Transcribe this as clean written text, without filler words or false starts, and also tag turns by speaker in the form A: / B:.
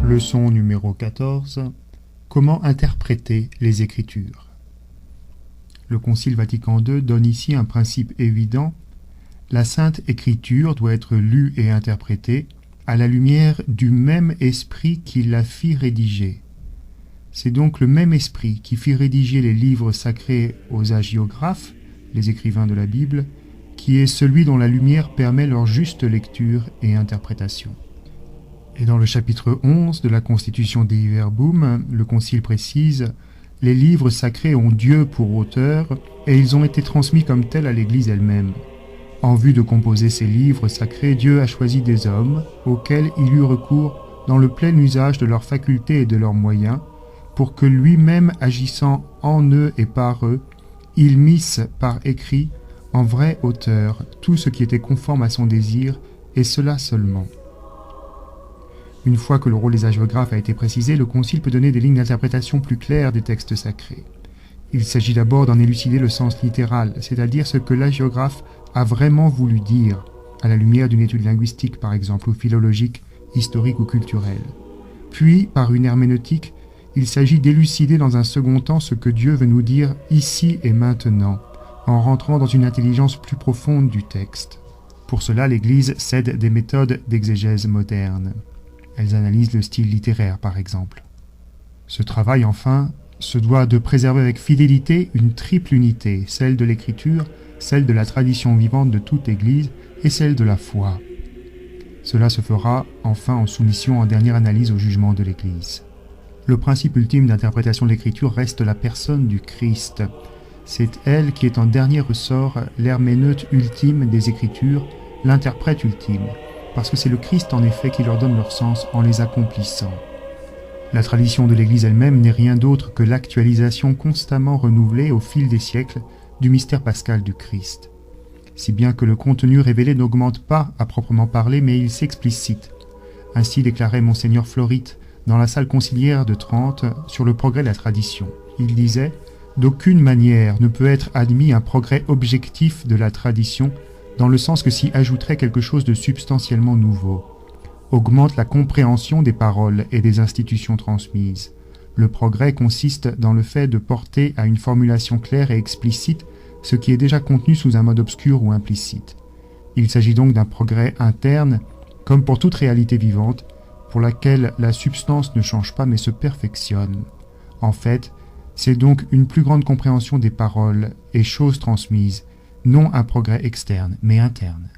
A: Leçon numéro 14. Comment interpréter les Écritures? Le Concile Vatican II donne ici un principe évident. La Sainte Écriture doit être lue et interprétée à la lumière du même esprit qui la fit rédiger. C'est donc le même esprit qui fit rédiger les livres sacrés aux hagiographes, les écrivains de la Bible, qui est celui dont la lumière permet leur juste lecture et interprétation. Et dans le chapitre 11 de la Constitution Dei Verbum, le Concile précise « Les livres sacrés ont Dieu pour auteur, et ils ont été transmis comme tels à l'Église elle-même. En vue de composer ces livres sacrés, Dieu a choisi des hommes, auxquels il eut recours dans le plein usage de leurs facultés et de leurs moyens, pour que lui-même, agissant en eux et par eux, il misse par écrit, en vrai auteur, tout ce qui était conforme à son désir, et cela seulement. » Une fois que le rôle des hagiographes a été précisé, le Concile peut donner des lignes d'interprétation plus claires des textes sacrés. Il s'agit d'abord d'en élucider le sens littéral, c'est-à-dire ce que l'hagiographe a vraiment voulu dire, à la lumière d'une étude linguistique par exemple, ou philologique, historique ou culturelle. Puis, par une herméneutique, il s'agit d'élucider dans un second temps ce que Dieu veut nous dire ici et maintenant, en rentrant dans une intelligence plus profonde du texte. Pour cela, l'Église cède des méthodes d'exégèse moderne. Elles analysent le style littéraire, par exemple. Ce travail, enfin, se doit de préserver avec fidélité une triple unité, celle de l'écriture, celle de la tradition vivante de toute Église et celle de la foi. Cela se fera, enfin, en soumission en dernière analyse au jugement de l'Église. Le principe ultime d'interprétation de l'écriture reste la personne du Christ. C'est elle qui est en dernier ressort l'herméneute ultime des Écritures, l'interprète ultime, parce que c'est le Christ en effet qui leur donne leur sens en les accomplissant. La tradition de l'Église elle-même n'est rien d'autre que l'actualisation constamment renouvelée au fil des siècles du mystère pascal du Christ. Si bien que le contenu révélé n'augmente pas à proprement parler, mais il s'explicite. Ainsi déclarait Monseigneur Florit dans la salle conciliaire de Trente sur le progrès de la tradition. Il disait « D'aucune manière ne peut être admis un progrès objectif de la tradition dans le sens que s'y ajouterait quelque chose de substantiellement nouveau. Augmente la compréhension des paroles et des institutions transmises. Le progrès consiste dans le fait de porter à une formulation claire et explicite ce qui est déjà contenu sous un mode obscur ou implicite. Il s'agit donc d'un progrès interne, comme pour toute réalité vivante, pour laquelle la substance ne change pas mais se perfectionne. En fait, c'est donc une plus grande compréhension des paroles et choses transmises, non un progrès externe, mais interne.